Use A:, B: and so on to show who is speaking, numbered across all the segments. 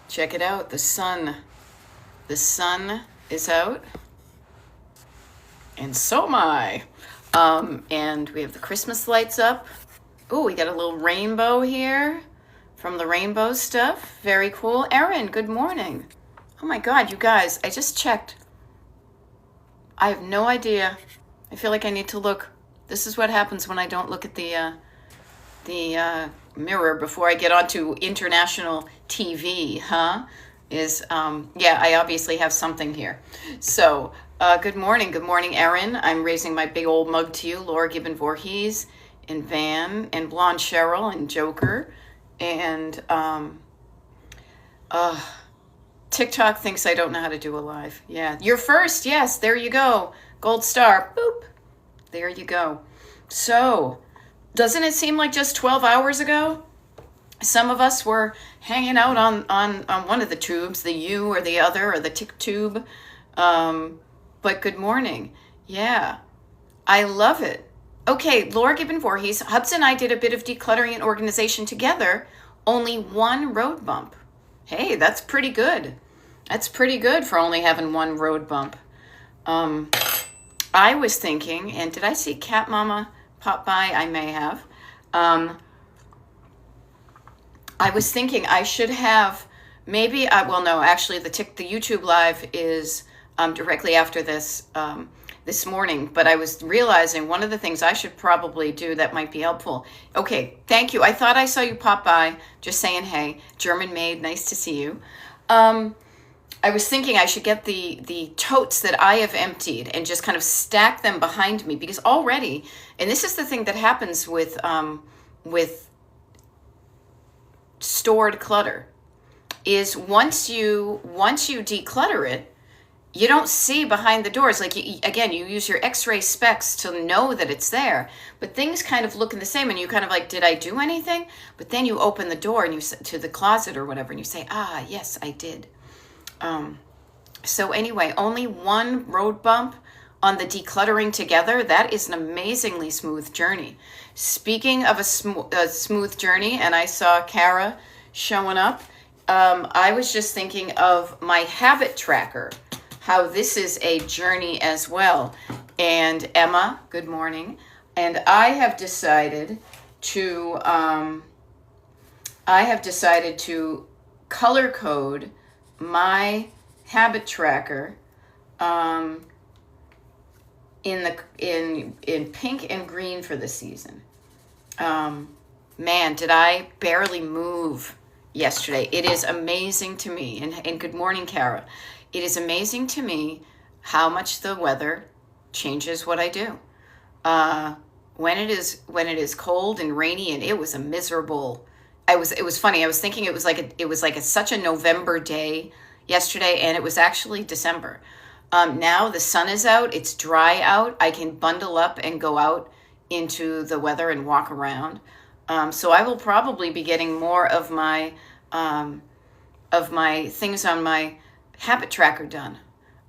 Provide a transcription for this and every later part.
A: Check it out. The sun. The sun is out. And so am I. And we have the Christmas lights up. Oh, we got a little rainbow here from the rainbow stuff. Very cool. Erin, good morning. Oh my God, you guys, I just checked. I have no idea. I feel like I need to look. This is what happens when I don't look at the mirror before I get onto international TV, huh? Yeah, I obviously have something here. So, good morning, Erin. I'm raising my big old mug to you, Laura Gibbon Voorhees, and Van, and Blonde Cheryl, and Joker, and TikTok thinks I don't know how to do a live. Yeah, you're first. Yes, there you go. Gold star. Boop. There you go. So, doesn't it seem like just 12 hours ago? Some of us were hanging out on one of the tubes, the U or the other, or the tick tube. But good morning. Yeah, I love it. Okay, Laura Gibbon Voorhees, Hubs and I did a bit of decluttering and organization together. Only one road bump. Hey, that's pretty good. That's pretty good for only having one road bump. I was thinking, and did I see Cat Mama pop by? I may have. I was thinking I should have well, no, actually the YouTube live is directly after this this morning, but I was realizing one of the things I should probably do that might be helpful. Okay, thank you. I thought I saw you pop by, just saying hey. German maid, nice to see you. I was thinking I should get the totes that I have emptied and just kind of stack them behind me, because already, and this is the thing that happens with stored clutter, is once you declutter it, you don't see behind the doors. Like, you use your x-ray specs to know that it's there, but things kind of look the same, and you kind of like, did I do anything? But then you open the door and to the closet or whatever, and you say, yes, I did. So anyway, only one road bump on the decluttering together. That is an amazingly smooth journey. Speaking of a smooth journey, and I saw Kara showing up, I was just thinking of my habit tracker, how this is a journey as well. And Emma, good morning. And I have decided to color code my habit tracker in pink and green for the season. Man, did I barely move yesterday. It is amazing to me, and good morning, Kara. It is amazing to me how much the weather changes what I do. When it is cold and rainy, and it was a miserable. It was funny. I was thinking it was like such a November day yesterday, and it was actually December. Now the sun is out. It's dry out. I can bundle up and go out into the weather and walk around. So I will probably be getting more of my things on my habit tracker done.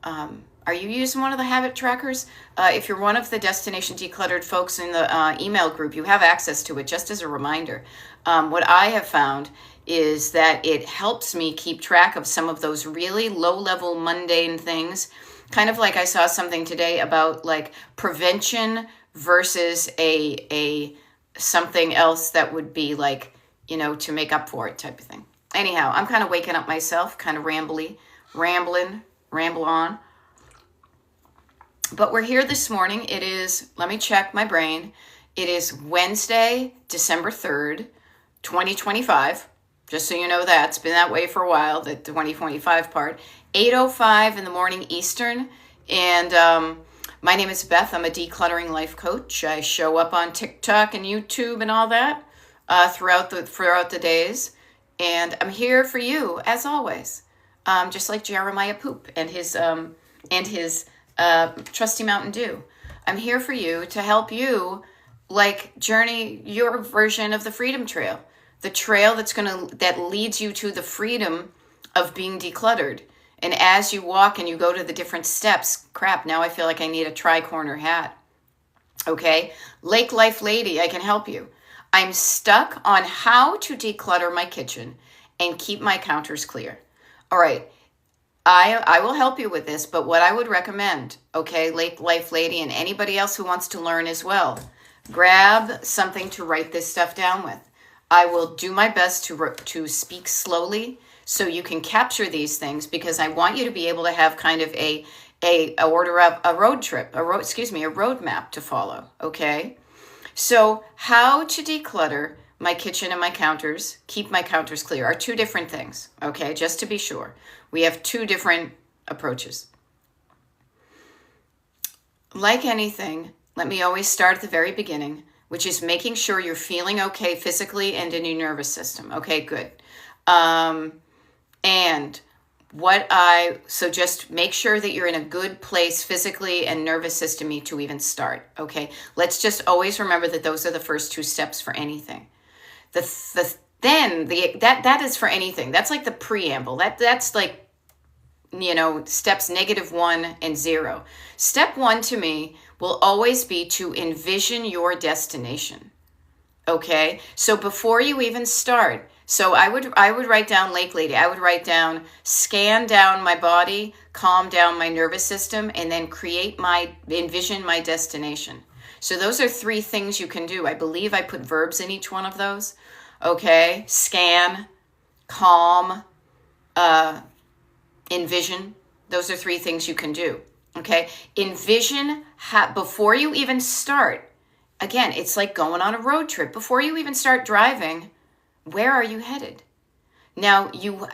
A: Are you using one of the habit trackers? If you're one of the Destination Decluttered folks in the email group, you have access to it, just as a reminder. What I have found is that it helps me keep track of some of those really low-level mundane things. Kind of like I saw something today about like prevention versus a something else that would be like, to make up for it type of thing. Anyhow, I'm kind of waking up myself, kind of ramble on. But we're here this morning. It is, let me check my brain. It is Wednesday, December 3rd, 2025. Just so you know that. It's been that way for a while, the 2025 part. 8:05 in the morning Eastern. And my name is Beth. I'm a decluttering life coach. I show up on TikTok and YouTube and all that throughout the days. And I'm here for you, as always. Just like Jeremiah Poop and his trusty Mountain Dew. I'm here for you to help you journey your version of the Freedom Trail. The trail that leads you to the freedom of being decluttered. And as you walk and you go to the different steps, crap, now I feel like I need a tri-corner hat. Okay? Lake Life Lady, I can help you. I'm stuck on how to declutter my kitchen and keep my counters clear. All right. I will help you with this, but what I would recommend, okay, Lake Life Lady and anybody else who wants to learn as well, grab something to write this stuff down with. I will do my best to speak slowly so you can capture these things, because I want you to be able to have kind of a roadmap to follow, okay? So how to declutter my kitchen and my counters, keep my counters clear, are two different things, okay? Just to be sure. We have two different approaches. Like anything, let me always start at the very beginning, which is making sure you're feeling okay physically and in your nervous system. Okay, good. So just make sure that you're in a good place physically and nervous system to even start. Okay, let's just always remember that those are the first two steps for anything. That is for anything. That's like the preamble. That's like, steps -1 and 0. Step 1 to me will always be to envision your destination. Okay, so before you even start, so I would write down, Lake Lady, I would write down, scan down my body, calm down my nervous system, and then envision my destination. So those are 3 things you can do. I believe I put verbs in each one of those. Okay, scan, calm, envision. Those are 3 things you can do. Okay, envision before you even start. Again, it's like going on a road trip. Before you even start driving, where are you headed? Now you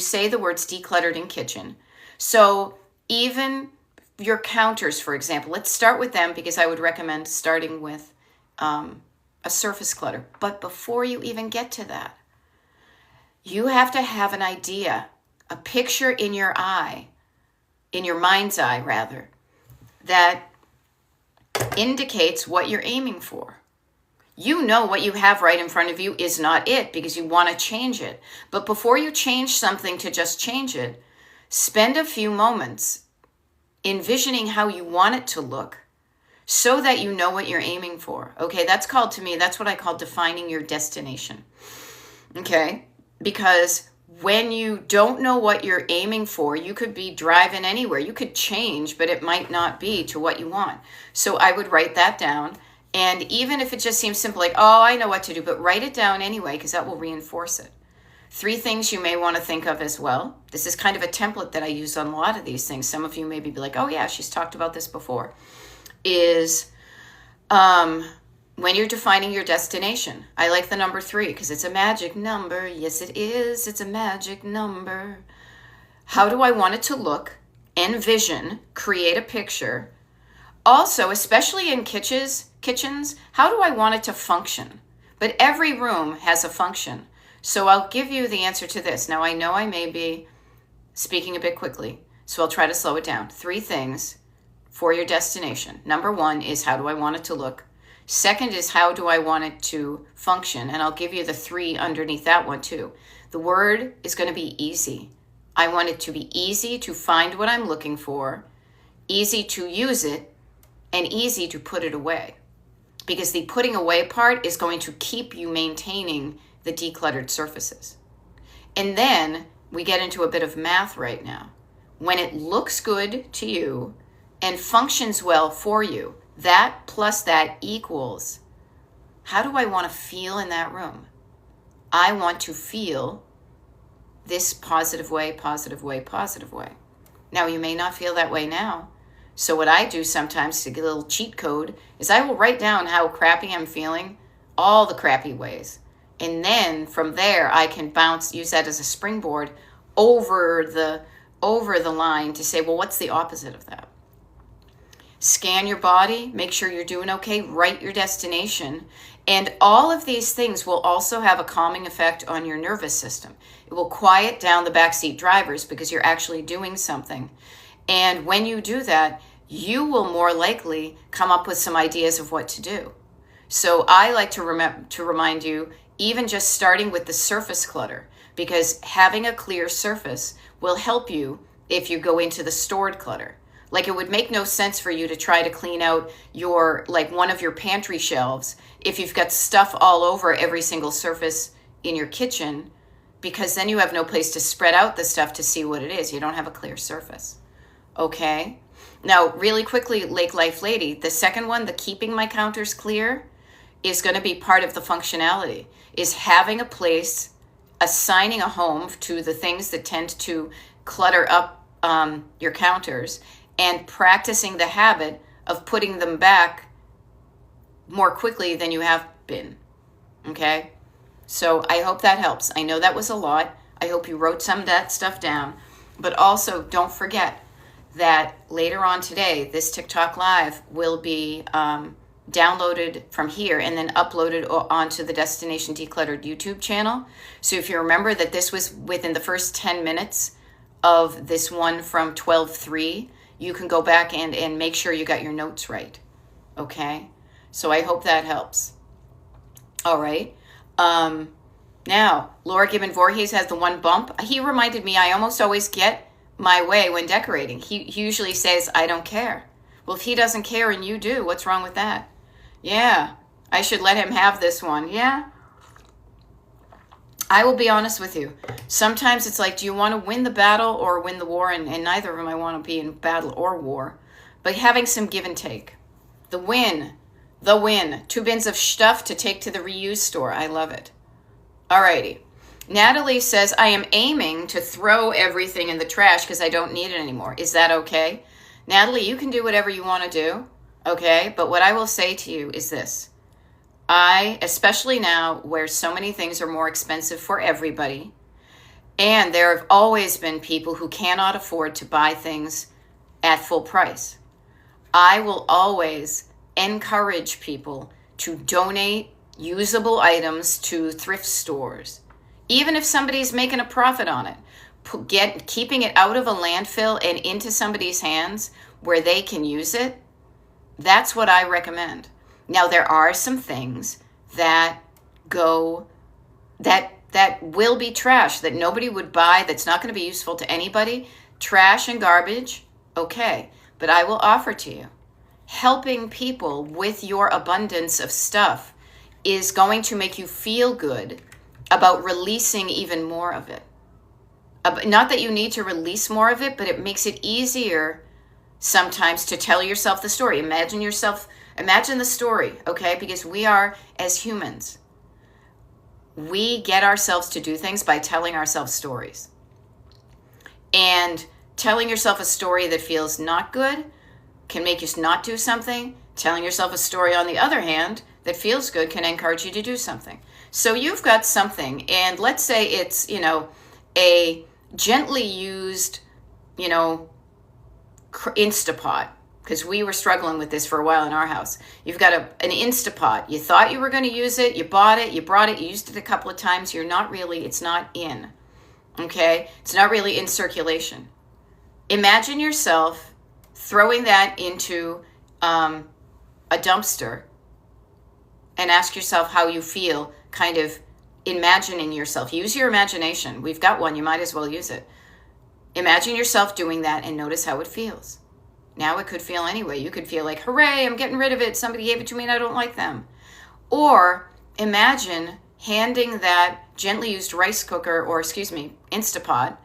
A: say the words decluttered in kitchen. So even your counters, for example, let's start with them, because I would recommend starting with a surface clutter. But before you even get to that, you have to have an idea, a picture in your mind's eye rather, that indicates what you're aiming for. You know what you have right in front of you is not it, because you want to change it. But before you change something to just change it, spend a few moments envisioning how you want it to look so that you know what you're aiming for. Okay, that's what I call defining your destination. Okay, because when you don't know what you're aiming for, you could be driving anywhere. You could change, but it might not be to what you want. So I would write that down. And even if it just seems simple, like, oh, I know what to do, but write it down anyway, because that will reinforce it. 3 things you may want to think of as well. This is kind of a template that I use on a lot of these things. Some of you may be like, oh yeah, she's talked about this before. Is when you're defining your destination. I like the number 3 because it's a magic number. Yes, it is. It's a magic number. How do I want it to look? Envision, create a picture. Also, especially in kitchens, how do I want it to function? But every room has a function. So I'll give you the answer to this. Now, I know I may be speaking a bit quickly, so I'll try to slow it down. 3 things for your destination. Number 1 is, how do I want it to look? Second is, how do I want it to function? And I'll give you the 3 underneath that one too. The word is going to be easy. I want it to be easy to find what I'm looking for, easy to use it, and easy to put it away. Because the putting away part is going to keep you maintaining the decluttered surfaces. And then we get into a bit of math right now. When it looks good to you and functions well for you, that plus that equals, how do I want to feel in that room? I want to feel this positive way, positive way, positive way. Now, you may not feel that way now. So what I do sometimes to get a little cheat code is I will write down how crappy I'm feeling, all the crappy ways. And then from there, I can use that as a springboard over the line to say, well, what's the opposite of that? Scan your body, make sure you're doing okay, write your destination. And all of these things will also have a calming effect on your nervous system. It will quiet down the backseat drivers because you're actually doing something. And when you do that, you will more likely come up with some ideas of what to do. So I like to remind you, even just starting with the surface clutter, because having a clear surface will help you if you go into the stored clutter. Like, it would make no sense for you to try to clean out one of your pantry shelves if you've got stuff all over every single surface in your kitchen. because then you have no place to spread out the stuff to see what it is. You don't have a clear surface. Okay? Now, really quickly, Lake Life Lady, the second one, the keeping my counters clear, is going to be part of the functionality, is having a place, assigning a home to the things that tend to clutter up your counters, and practicing the habit of putting them back more quickly than you have been. Okay? So I hope that helps. I know that was a lot. I hope you wrote some of that stuff down. But also, don't forget that later on today, this TikTok Live will be downloaded from here and then uploaded onto the Destination Decluttered YouTube channel. So if you remember that this was within the first 10 minutes of this one from 12:3, you can go back and make sure you got your notes right. Okay? So I hope that helps. All right. Now, Laura Gibbon Voorhees has the one bump. He reminded me I almost always get my way when decorating. He usually says, I don't care. Well, if he doesn't care and you do, what's wrong with that? Yeah, I should let him have this one. Yeah. I will be honest with you. Sometimes it's like, do you want to win the battle or win the war? And neither of them I want to be in battle or war. But having some give and take. The win. 2 bins of stuff to take to the reuse store. I love it. Alrighty. Natalie says, I am aiming to throw everything in the trash because I don't need it anymore. Is that okay? Natalie, you can do whatever you want to do. Okay? But what I will say to you is this. Especially now where so many things are more expensive for everybody, and there have always been people who cannot afford to buy things at full price, I will always encourage people to donate usable items to thrift stores. Even if somebody's making a profit on it, keeping it out of a landfill and into somebody's hands where they can use it, that's what I recommend. Now, there are some things that that will be trash, that nobody would buy, that's not going to be useful to anybody. Trash and garbage, okay. But I will offer to you, helping people with your abundance of stuff is going to make you feel good about releasing even more of it. Not that you need to release more of it, but it makes it easier sometimes to tell yourself the story. Imagine the story, okay? Because we are, as humans, we get ourselves to do things by telling ourselves stories. And telling yourself a story that feels not good can make you not do something. Telling yourself a story, on the other hand, that feels good can encourage you to do something. So you've got something, and let's say it's, a gently used, Instapot, because we were struggling with this for a while in our house. You've got an Instapot. You thought you were going to use it. You bought it. You brought it. You used it a couple of times. It's not in. Okay? It's not really in circulation. Imagine yourself throwing that into a dumpster and ask yourself how you feel, kind of imagining yourself. Use your imagination. We've got one. You might as well use it. Imagine yourself doing that and notice how it feels. Now it could feel anyway. You could feel like, hooray, I'm getting rid of it. Somebody gave it to me and I don't like them. Or imagine handing that gently used rice cooker, Instapot,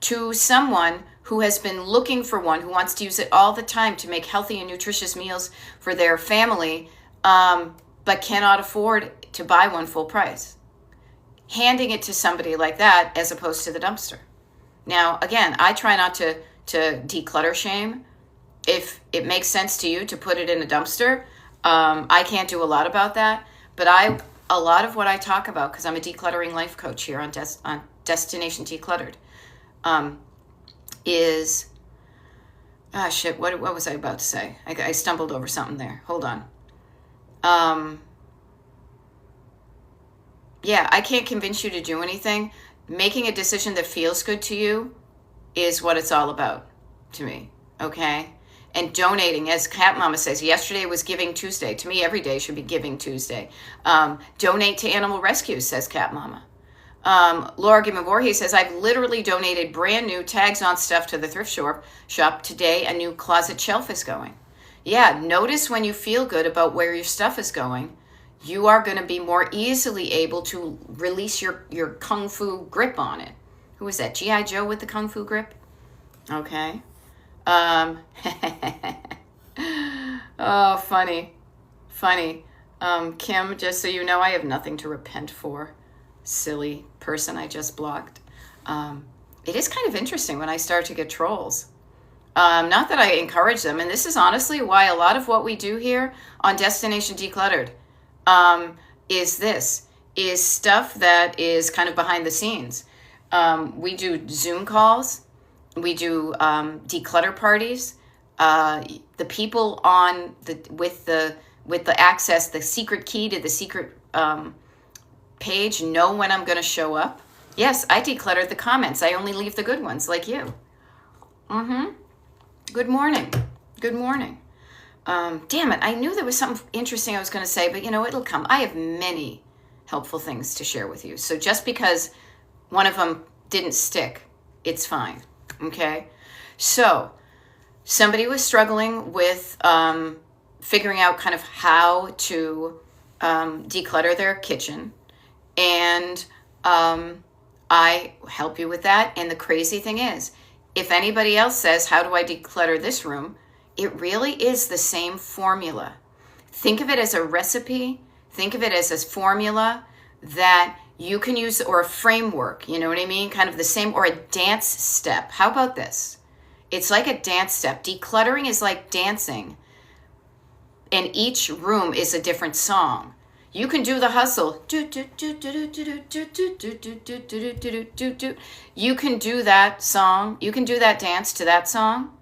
A: to someone who has been looking for one, who wants to use it all the time to make healthy and nutritious meals for their family, but cannot afford to buy one full price. Handing it to somebody like that as opposed to the dumpster. Now, again, I try not to declutter shame. If it makes sense to you to put it in a dumpster, I can't do a lot about that. But a lot of what I talk about, because I'm a decluttering life coach here on Destination Decluttered, is, what was I about to say? I stumbled over something there. Hold on. I can't convince you to do anything. Making a decision that feels good to you is what it's all about to me, okay? And donating, as Cat Mama says, yesterday was Giving Tuesday. To me, every day should be Giving Tuesday. Donate to animal rescues, says Cat Mama. Laura Gibbon Voorhees says, I've literally donated brand new tags on stuff to the thrift shop today. A new closet shelf is going. Yeah, notice when you feel good about where your stuff is going. you are going to be more easily able to release your kung fu grip on it. Who was that? G.I. Joe with the kung fu grip? Okay. Um, oh, funny. Funny. Kim, just so you know, I have nothing to repent for. Silly person I just blocked. It is kind of interesting when I start to get trolls. Not that I encourage them, and this is honestly why a lot of what we do here on Destination Decluttered is stuff that is kind of behind the scenes. We do Zoom calls, we do declutter parties. The people on with the access, the secret key to the secret page know when I'm going to show up. Yes, I decluttered the comments. I only leave the good ones, like you. Good morning. Good morning. Damn it, I knew there was something interesting I was going to say, but it'll come. I have many helpful things to share with you. So just because one of them didn't stick, it's fine. Okay? So somebody was struggling with figuring out kind of how to declutter their kitchen. And I help you with that. And the crazy thing is, if anybody else says, how do I declutter this room? It really is the same formula. Think of it as a recipe. Think of it as a formula that you can use, or a framework, you know what I mean? Kind of the same, or a dance step. How about this? It's like a dance step. Decluttering is like dancing. And each room is a different song. You can do the hustle. You can do that song. You can do that dance to that song.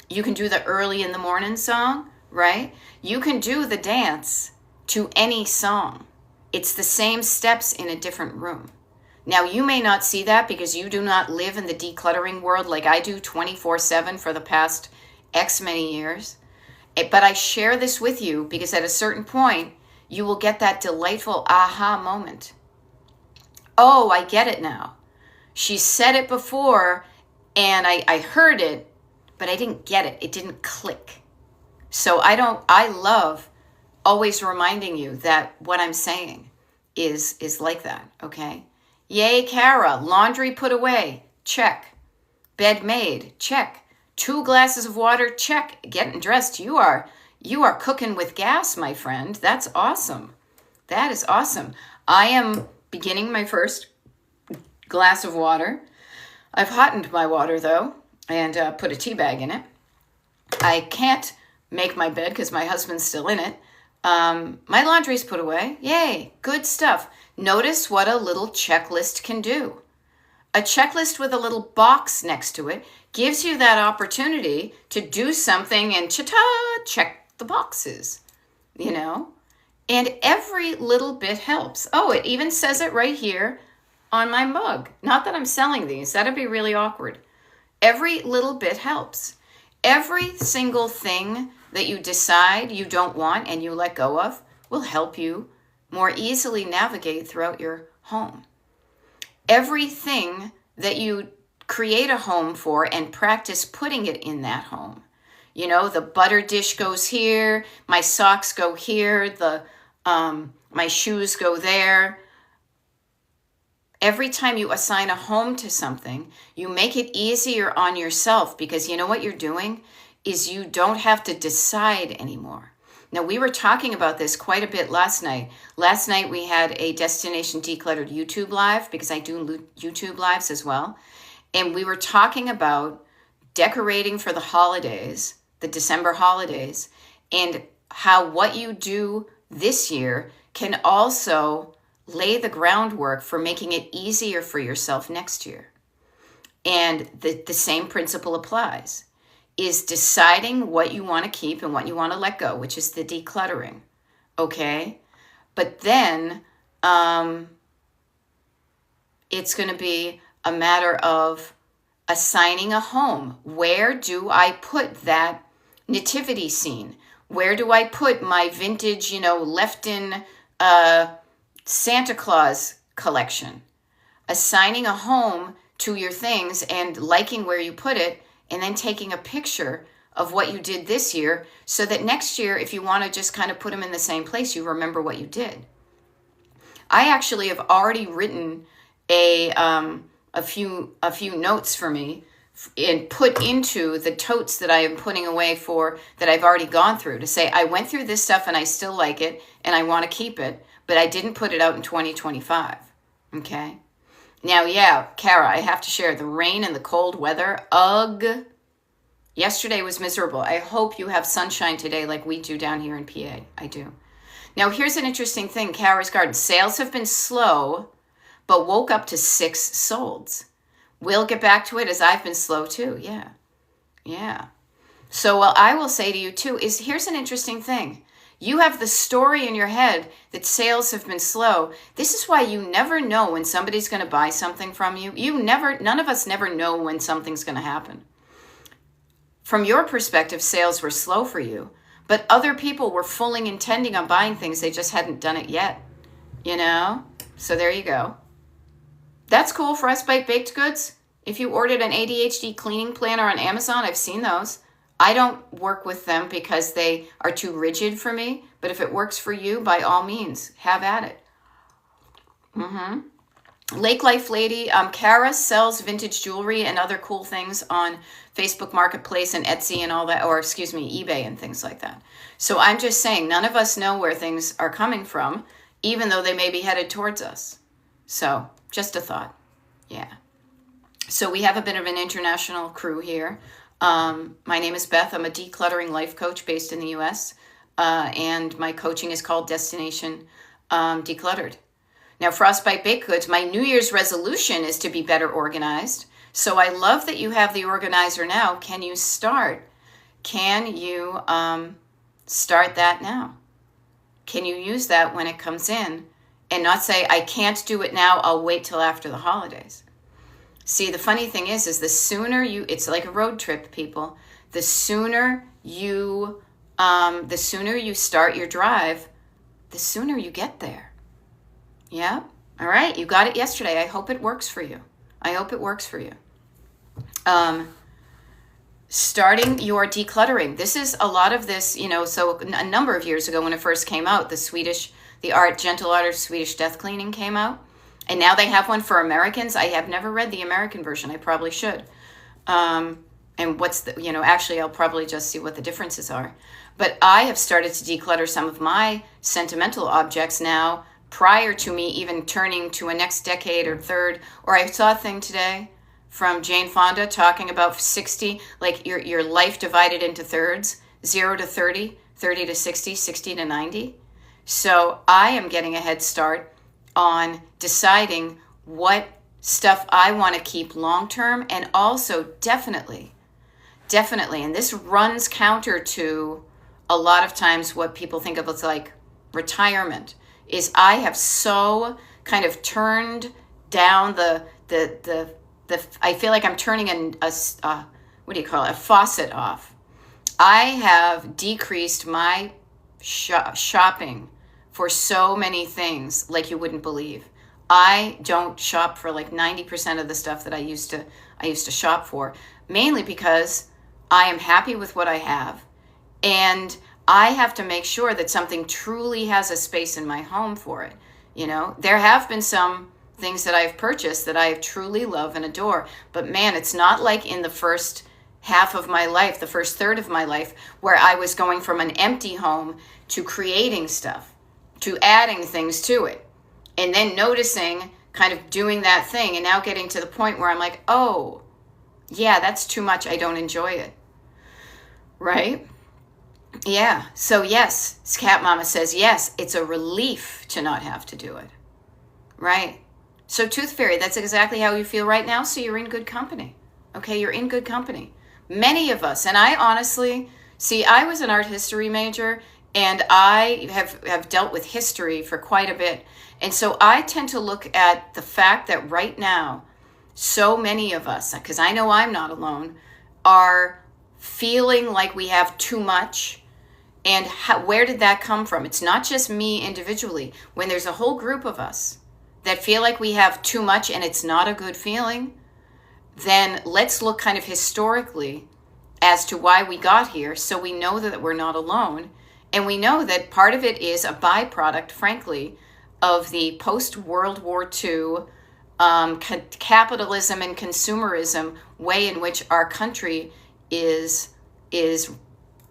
A: You can do the early in the morning song, right? You can do the dance to any song. It's the same steps in a different room. Now, you may not see that because you do not live in the decluttering world like I do 24/7 for the past X many years. But I share this with you because at a certain point, you will get that delightful aha moment. Oh, I get it now. She said it before and I heard it, but I didn't get it. It didn't click. So I love always reminding you that what I'm saying is like that, okay? Yay, Kara, laundry put away, check. Bed made, check. 2 glasses of water, check. Getting dressed, you are cooking with gas, my friend. That's awesome. That is awesome. I am beginning my first glass of water. I've hottened my water, though, and put a tea bag in it. I can't make my bed because my husband's still in it. My laundry's put away. Yay, good stuff. Notice what a little checklist can do. A checklist with a little box next to it gives you that opportunity to do something and check the boxes, And every little bit helps. Oh, it even says it right here on my mug. Not that I'm selling these. That'd be really awkward. Every little bit helps. Every single thing that you decide you don't want and you let go of will help you more easily navigate throughout your home. Everything that you create a home for and practice putting it in that home. The butter dish goes here, my socks go here, my shoes go there. Every time you assign a home to something, you make it easier on yourself because you know what you're doing is you don't have to decide anymore. Now, we were talking about this quite a bit last night. Last night, we had a Destination Decluttered YouTube Live because I do YouTube Lives as well. And we were talking about decorating for the holidays, the December holidays, and how what you do this year can also lay the groundwork for making it easier for yourself next year. And the same principle applies. Is deciding what you want to keep and what you want to let go, which is the decluttering, okay? But then it's going to be a matter of assigning a home. Where do I put that nativity scene? Where do I put my vintage, left-in Santa Claus collection? Assigning a home to your things and liking where you put it, and then taking a picture of what you did this year, so that next year, if you want to just kind of put them in the same place, you remember what you did. I actually have already written a few notes for me and put into the totes that I am putting away for that I've already gone through, to say I went through this stuff and I still like it and I want to keep it, but I didn't put it out in 2025. Okay. Now, yeah, Kara, I have to share the rain and the cold weather. Ugh. Yesterday was miserable. I hope you have sunshine today like we do down here in PA. I do. Now, here's an interesting thing. Kara's Garden. Sales have been slow, but woke up to 6 solds. We'll get back to it, as I've been slow too. Yeah. Yeah. So what I will say to you too is, here's an interesting thing. You have the story in your head that sales have been slow. This is why you never know when somebody's going to buy something from you. None of us never know when something's going to happen. From your perspective, sales were slow for you, but other people were fully intending on buying things. They just hadn't done it yet, you know? So there you go. That's cool. Frostbite Baked Goods. If you ordered an ADHD cleaning planner on Amazon, I've seen those. I don't work with them because they are too rigid for me, but if it works for you, by all means, have at it. Lake Life Lady, Kara sells vintage jewelry and other cool things on Facebook Marketplace and Etsy and all that, or excuse me, eBay and things like that. So I'm just saying, none of us know where things are coming from, even though they may be headed towards us. So just a thought. Yeah. So we have a bit of an international crew here. My name is Beth. I'm a decluttering life coach based in the U.S. And my coaching is called Destination Decluttered. Now, Frostbite Baked Goods, my New Year's resolution is to be better organized. So I love that you have the organizer now. Can you start? Can you start that now? Can you use that when it comes in and not say, I can't do it now, I'll wait till after the holidays? See, the funny thing is the sooner it's like a road trip, people. The sooner you start your drive, the sooner you get there. Yeah? All right, you got it yesterday. I hope it works for you. Starting your decluttering. This is a lot of this, so a number of years ago when it first came out, Gentle Art of Swedish Death Cleaning came out. And now they have one for Americans. I have never read the American version. I probably should. And actually I'll probably just see what the differences are. But I have started to declutter some of my sentimental objects now, prior to me even turning to a next decade or third. Or I saw a thing today from Jane Fonda talking about 60, like your life divided into thirds, 0 to 30, 30 to 60, 60 to 90. So I am getting a head start on deciding what stuff I want to keep long term, and also definitely, and this runs counter to a lot of times what people think of as like retirement, is I have so kind of turned down the I feel like I'm turning a faucet off. I have decreased my shopping for so many things like you wouldn't believe. I don't shop for like 90% of the stuff that I used to shop for, mainly because I am happy with what I have, and I have to make sure that something truly has a space in my home for it. There have been some things that I've purchased that I truly love and adore, but man, it's not like in the first half of my life, the first third of my life, where I was going from an empty home to creating stuff, to adding things to it, and then noticing, kind of doing that thing, and now getting to the point where I'm like, oh, yeah, that's too much. I don't enjoy it. Right? Yeah. So yes, Cat Mama says, yes, it's a relief to not have to do it. Right? So Tooth Fairy, that's exactly how you feel right now. So you're in good company. Okay, you're in good company. Many of us, and I honestly, I was an art history major, and I have dealt with history for quite a bit. And so I tend to look at the fact that right now, so many of us, because I know I'm not alone, are feeling like we have too much. And where did that come from? It's not just me individually. When there's a whole group of us that feel like we have too much and it's not a good feeling, then let's look kind of historically as to why we got here, so we know that we're not alone. And we know that part of it is a byproduct, frankly, of the post-World War II capitalism and consumerism way in which our country is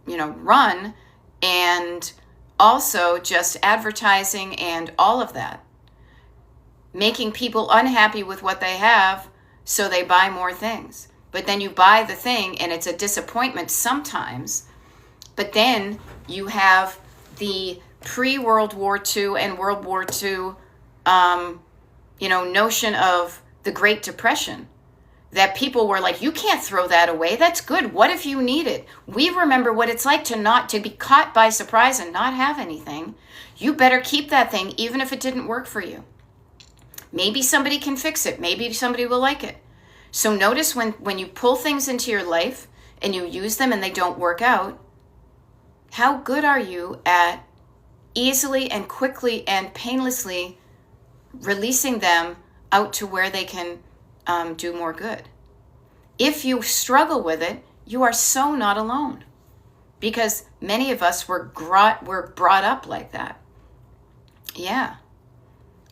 A: run, and also just advertising and all of that, making people unhappy with what they have, so they buy more things. But then you buy the thing and it's a disappointment sometimes. But then you have the pre-World War II and World War II, notion of the Great Depression, that people were like, you can't throw that away. That's good. What if you need it? We remember what it's like to be caught by surprise and not have anything. You better keep that thing, even if it didn't work for you. Maybe somebody can fix it. Maybe somebody will like it. So notice when you pull things into your life and you use them and they don't work out, how good are you at easily and quickly and painlessly releasing them out to where they can do more good? If you struggle with it, you are so not alone, because many of us were brought up like that. Yeah.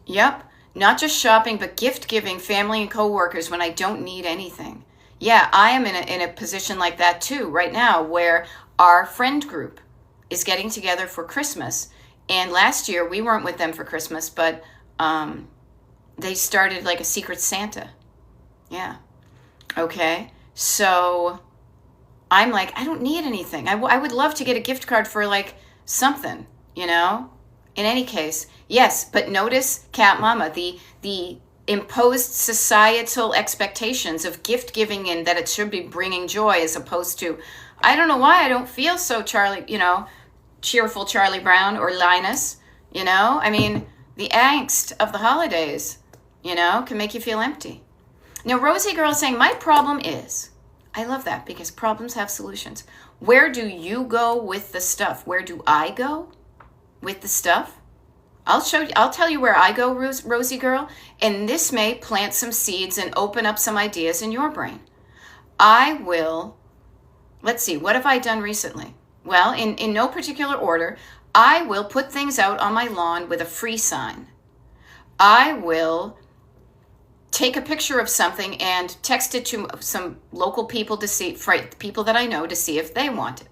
A: Yep. Not just shopping, but gift giving family and coworkers when I don't need anything. Yeah, I am in a position like that too right now, where our friend group is getting together for Christmas. And last year we weren't with them for Christmas, but they started like a Secret Santa. Yeah. Okay. So I'm like, I don't need anything. I would love to get a gift card for like something, In any case, yes, but notice, Cat Mama, the imposed societal expectations of gift giving and that it should be bringing joy, as opposed to, I don't know why I don't feel so cheerful Charlie Brown or Linus, I mean, the angst of the holidays, can make you feel empty. Now, Rosie Girl is saying, my problem is, I love that because problems have solutions. Where do you go with the stuff? Where do I go with the stuff? I'll tell you where I go, Rosie Girl, and this may plant some seeds and open up some ideas in your brain. Let's see, what have I done recently? Well, in no particular order, I will put things out on my lawn with a free sign. I will take a picture of something and text it to some local people people that I know, to see if they want it.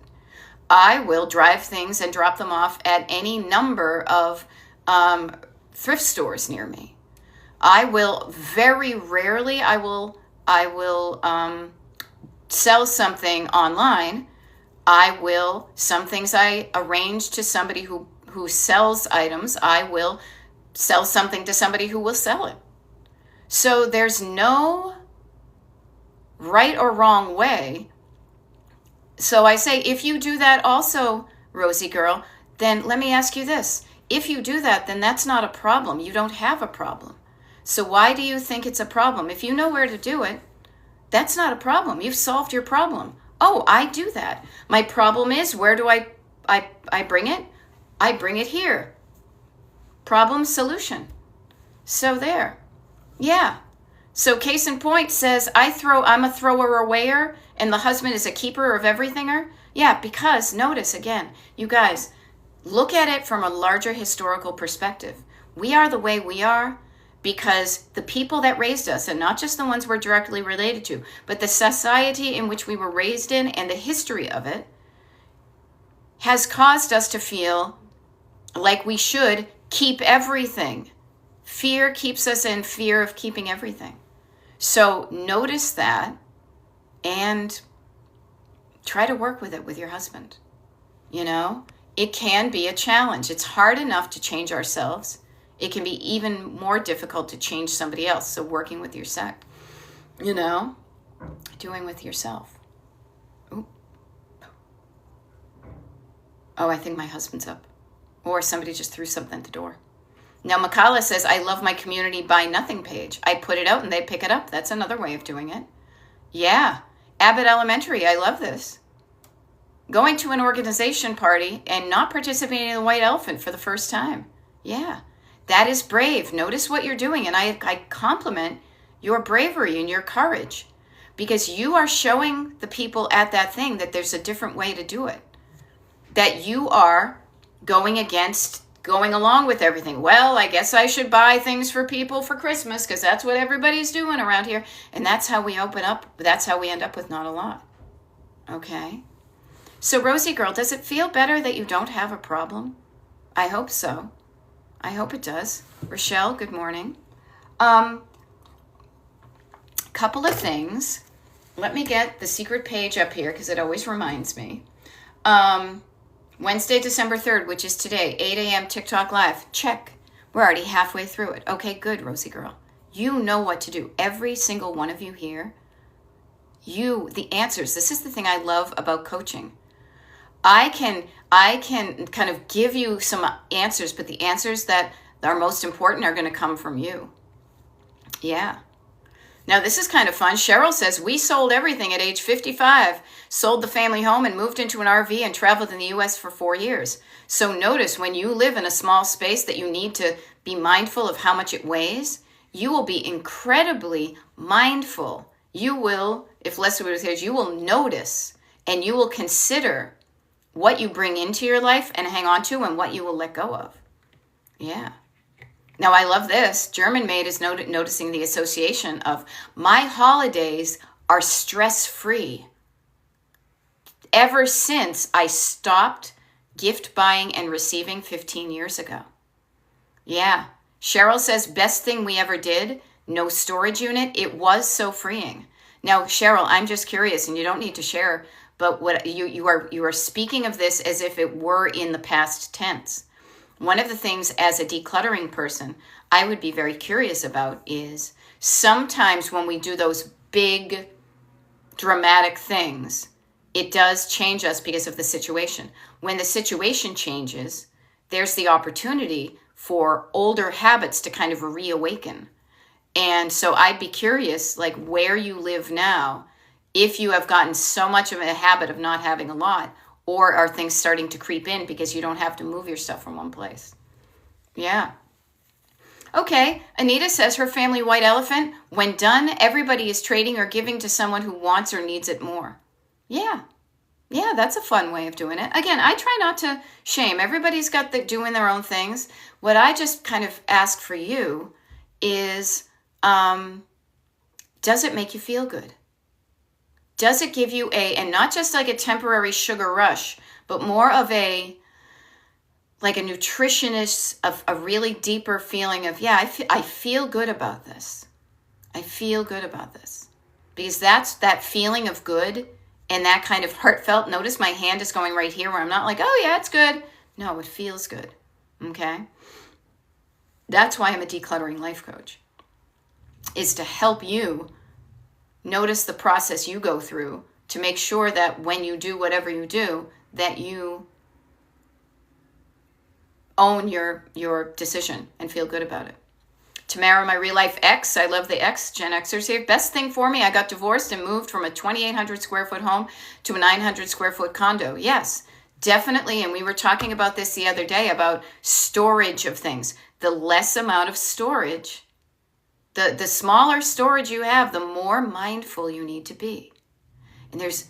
A: I will drive things and drop them off at any number of thrift stores near me. I will very rarely, I will sell something online. Some things I arrange to somebody who sells items. I will sell something to somebody who will sell it. So there's no right or wrong way. So I say, if you do that also, Rosie Girl, then let me ask you this. If you do that, then that's not a problem. You don't have a problem. So why do you think it's a problem? If you know where to do it, that's not a problem. You've solved your problem. Oh, I do that. My problem is, where do I bring it? I bring it here. Problem, solution. So there. Yeah. So case in point says, I'm a thrower awayer and the husband is a keeper of everythinger. Yeah, because notice again, you guys, look at it from a larger historical perspective. We are the way we are because the people that raised us, and not just the ones we're directly related to, but the society in which we were raised in and the history of it, has caused us to feel like we should keep everything. Fear keeps us in fear of keeping everything. So notice that and try to work with it with your husband. It can be a challenge. It's hard enough to change ourselves. It can be even more difficult to change somebody else. So working with yourself, doing with yourself. Ooh. Oh, I think my husband's up. Or somebody just threw something at the door. Now, Makala says, I love my community buy nothing page. I put it out and they pick it up. That's another way of doing it. Yeah. Abbott Elementary, I love this. Going to an organization party and not participating in the White Elephant for the first time. Yeah. That is brave. Notice what you're doing. And I compliment your bravery and your courage. because you are showing the people at that thing that there's a different way to do it. That you are going along with everything. Well, I guess I should buy things for people for Christmas because that's what everybody's doing around here. And that's how we open up. That's how we end up with not a lot. Okay? So, Rosie girl, does it feel better that you don't have a problem? I hope so. I hope it does. Rochelle, good morning. Couple of things. Let me get the secret page up here because it always reminds me. Wednesday, December 3rd, which is today, 8 a.m. TikTok Live. Check. We're already halfway through it. Okay, good, Rosie girl. You know what to do. Every single one of you here, the answers. This is the thing I love about coaching. I can kind of give you some answers, but the answers that are most important are going to come from you. Yeah. Now, this is kind of fun. Cheryl says, we sold everything at age 55, sold the family home and moved into an RV and traveled in the U.S. for 4 years. So notice when you live in a small space that you need to be mindful of how much it weighs, you will be incredibly mindful. You will, if Leslie was here, you will notice and you will consider what you bring into your life and hang on to and what you will let go of. Yeah. Now, I love this. German Maid is noticing the association of my holidays are stress-free ever since I stopped gift buying and receiving 15 years ago. Yeah. Cheryl says, best thing we ever did, no storage unit. It was so freeing. Now, Cheryl, I'm just curious, and you don't need to share, but what you are speaking of this as if it were in the past tense. One of the things as a decluttering person I would be very curious about is sometimes when we do those big dramatic things, it does change us because of the situation. When the situation changes, there's the opportunity for older habits to kind of reawaken. And so I'd be curious, like where you live now, if you have gotten so much of a habit of not having a lot, or are things starting to creep in because you don't have to move your stuff from one place? Yeah. Okay, Anita says her family white elephant, when done, everybody is trading or giving to someone who wants or needs it more. Yeah. Yeah, that's a fun way of doing it. Again, I try not to shame. Everybody's got doing their own things. What I just kind of ask for you is, does it make you feel good? Does it give you and not just like a temporary sugar rush, but more of like a nutritionist, of a really deeper feeling of, yeah, I feel good about this. I feel good about this. Because that's that feeling of good and that kind of heartfelt. Notice my hand is going right here where I'm not like, oh yeah, it's good. No, it feels good. Okay? That's why I'm a decluttering life coach, is to help you notice the process you go through to make sure that when you do whatever you do, that you own your decision and feel good about it. Tamara, my real life ex, I love the ex, Gen Xers here. Best thing for me, I got divorced and moved from a 2,800 square foot home to a 900 square foot condo. Yes, definitely. And we were talking about this the other day about storage of things. The less amount of storage, the smaller storage you have, the more mindful you need to be. And there's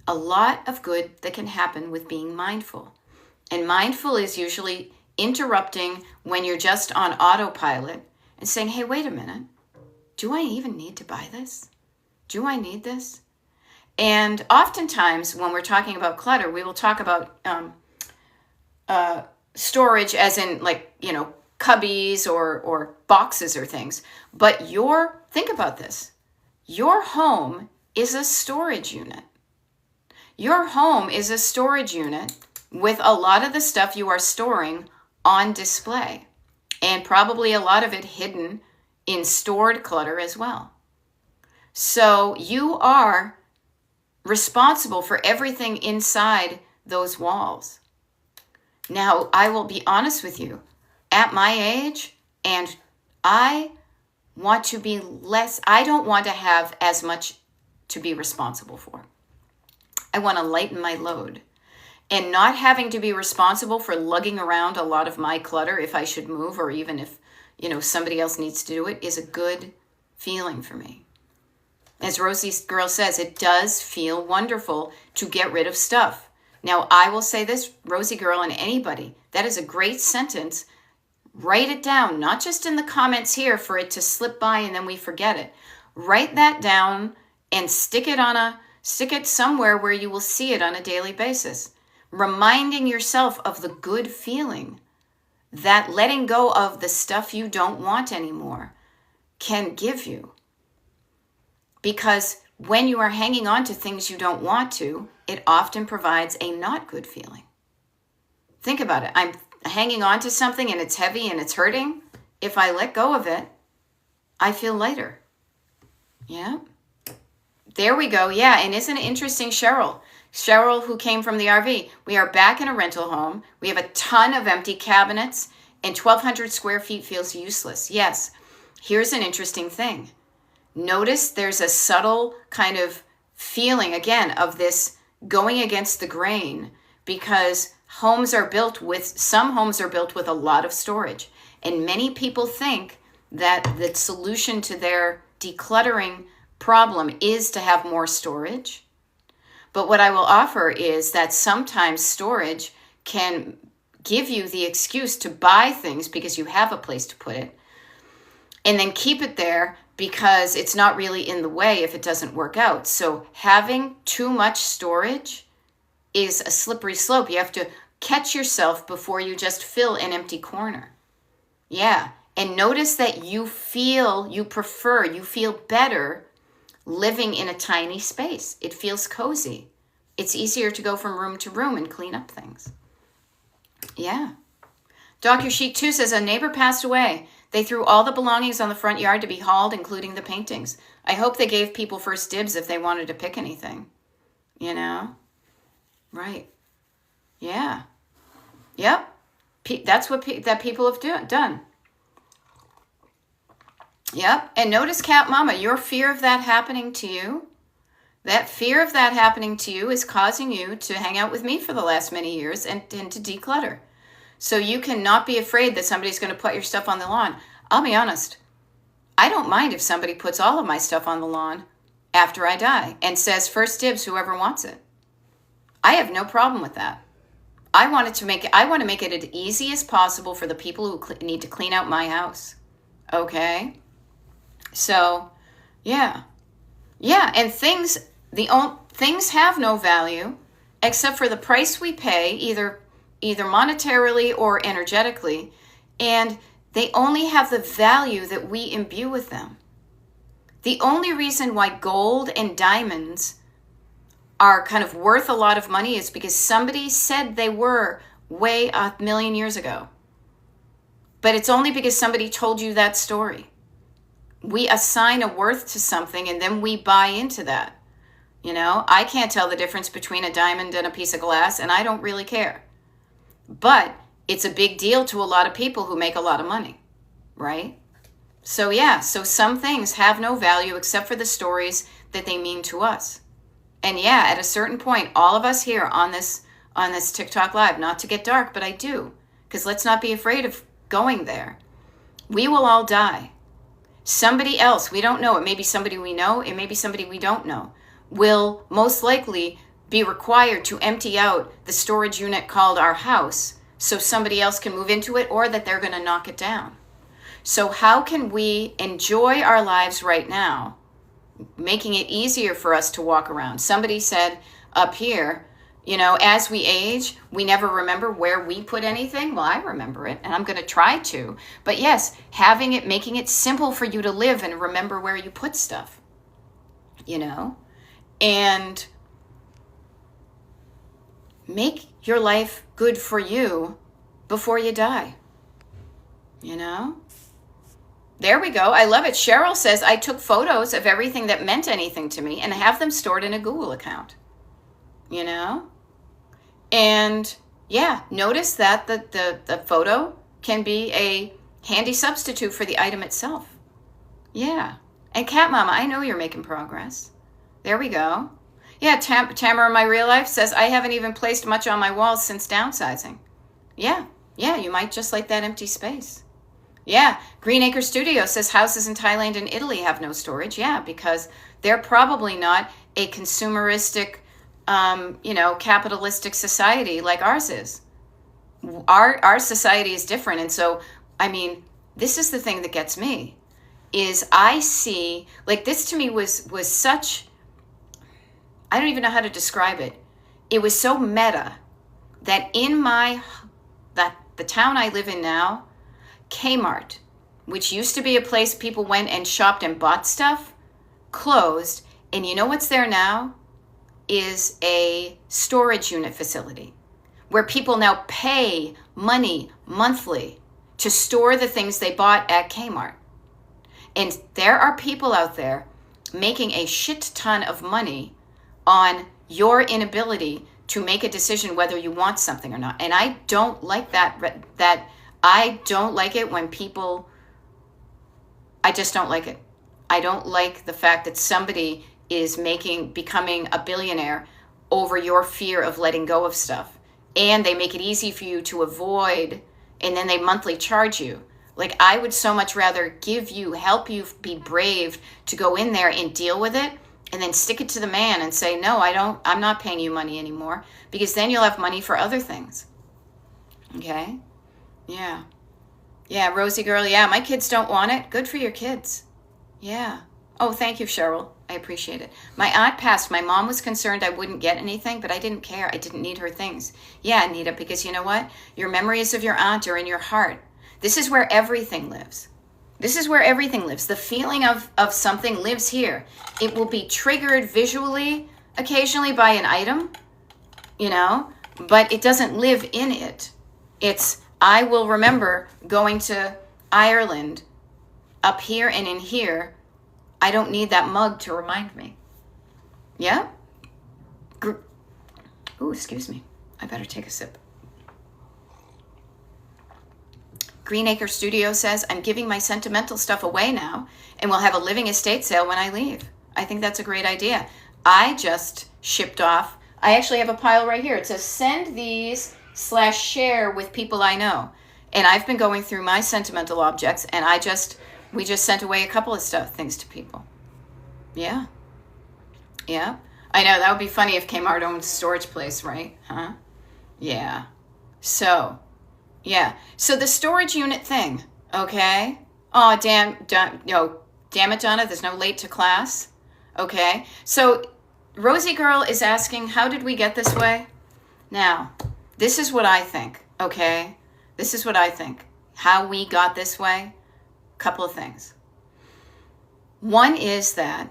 A: a lot of good that can happen with being mindful. And mindful is usually interrupting when you're just on autopilot and saying, hey, wait a minute. Do I even need to buy this? Do I need this? And oftentimes when we're talking about clutter, we will talk about storage as in like, cubbies or boxes or things. But think about this. Your home is a storage unit. Your home is a storage unit with a lot of the stuff you are storing on display, and probably a lot of it hidden in stored clutter as well. So you are responsible for everything inside those walls. Now, I will be honest with you. At my age, and I want to be less, I don't want to have as much to be responsible for. I want to lighten my load. And not having to be responsible for lugging around a lot of my clutter if I should move, or even if, somebody else needs to do it, is a good feeling for me. As Rosie Girl says, it does feel wonderful to get rid of stuff. Now, I will say this, Rosie Girl and anybody, that is a great sentence. Write it down, not just in the comments here for it to slip by and then we forget it. Write that down and stick it somewhere where you will see it on a daily basis. Reminding yourself of the good feeling that letting go of the stuff you don't want anymore can give you. Because when you are hanging on to things you don't want to, it often provides a not good feeling. Think about it. I'm hanging on to something and it's heavy and it's hurting. If I let go of it, I feel lighter. Yeah. There we go. Yeah. And isn't it interesting, Cheryl, who came from the RV, we are back in a rental home. We have a ton of empty cabinets and 1,200 square feet feels useless. Yes. Here's an interesting thing. Notice there's a subtle kind of feeling, again, of this going against the grain because some homes are built with a lot of storage. And many people think that the solution to their decluttering problem is to have more storage. But what I will offer is that sometimes storage can give you the excuse to buy things because you have a place to put it and then keep it there because it's not really in the way if it doesn't work out. So having too much storage is a slippery slope. You have to catch yourself before you just fill an empty corner. Yeah. And notice that you feel better living in a tiny space. It feels cozy. It's easier to go from room to room and clean up things. Yeah. Dr. Chic 2 says, a neighbor passed away. They threw all the belongings on the front yard to be hauled, including the paintings. I hope they gave people first dibs if they wanted to pick anything. You know? Right. Yeah. Yep. That's what that people have done. Yep. And notice, Cat Mama, your fear of that happening to you, that fear of that happening to you is causing you to hang out with me for the last many years and to declutter. So you cannot be afraid that somebody's going to put your stuff on the lawn. I'll be honest. I don't mind if somebody puts all of my stuff on the lawn after I die and says first dibs, whoever wants it. I have no problem with that. I want to make it as easy as possible for the people who need to clean out my house. Okay? So, yeah. Yeah, and things have no value except for the price we pay, either monetarily or energetically, and they only have the value that we imbue with them. The only reason why gold and diamonds are kind of worth a lot of money is because somebody said they were way 1,000,000 years ago. But it's only because somebody told you that story. We assign a worth to something and then we buy into that. You know, I can't tell the difference between a diamond and a piece of glass, and I don't really care. But it's a big deal to a lot of people who make a lot of money, right? So yeah, so some things have no value except for the stories that they mean to us. And yeah, at a certain point, all of us here on this TikTok Live, not to get dark, but I do, because let's not be afraid of going there. We will all die. Somebody else, we don't know, it may be somebody we know, it may be somebody we don't know, will most likely be required to empty out the storage unit called our house so somebody else can move into it, or that they're going to knock it down. So how can we enjoy our lives right now, making it easier for us to walk around? Somebody said up here, you know, as we age, we never remember where we put anything. Well, I remember it, and I'm going to try to. But yes, making it simple for you to live and remember where you put stuff, you know, and make your life good for you before you die, you know? There we go. I love it. Cheryl says, I took photos of everything that meant anything to me and have them stored in a Google account, you know? And yeah, notice that the photo can be a handy substitute for the item itself. Yeah. And Cat Mama, I know you're making progress. There we go. Yeah, Tamara in my real life says, I haven't even placed much on my walls since downsizing. Yeah, you might just like that empty space. Yeah. Greenacre Studio says houses in Thailand and Italy have no storage. Yeah, because they're probably not a consumeristic, capitalistic society like ours is. Our society is different. And so, I mean, this is the thing that gets me is I see, like, this to me was such, I don't even know how to describe it. It was so meta that the town I live in now, Kmart, which used to be a place people went and shopped and bought stuff, closed. And you know what's there now? Is a storage unit facility where people now pay money monthly to store the things they bought at Kmart. And there are people out there making a shit ton of money on your inability to make a decision whether you want something or not. And I don't like that I don't like it when people, I just don't like it. I don't like the fact that somebody is becoming a billionaire over your fear of letting go of stuff. And they make it easy for you to avoid, and then they monthly charge you. Like, I would so much rather help you be brave to go in there and deal with it, and then stick it to the man and say, no, I'm not paying you money anymore, because then you'll have money for other things. Okay? Yeah. Yeah, Rosie girl, yeah, my kids don't want it. Good for your kids. Yeah. Oh, thank you, Cheryl. I appreciate it. My aunt passed. My mom was concerned I wouldn't get anything, but I didn't care. I didn't need her things. Yeah, Anita, because you know what? Your memories of your aunt are in your heart. This is where everything lives. This is where everything lives. The feeling of something lives here. It will be triggered visually, occasionally by an item, but it doesn't live in it. I will remember going to Ireland up here and in here. I don't need that mug to remind me. Yeah? Ooh, excuse me. I better take a sip. Greenacre Studio says, I'm giving my sentimental stuff away now and we'll have a living estate sale when I leave. I think that's a great idea. I just shipped off. I actually have a pile right here. It says, send these /share with people I know. And I've been going through my sentimental objects and we just sent away a couple of things to people. Yeah. Yeah. I know, that would be funny if Kmart owned a storage place, right? Huh? Yeah. So, yeah. So the storage unit thing, okay? Oh, damn it, Donna, there's no late to class. Okay. So Rosie Girl is asking, how did we get this way? Now, this is what I think, okay? This is what I think. How we got this way. Couple of things. One is that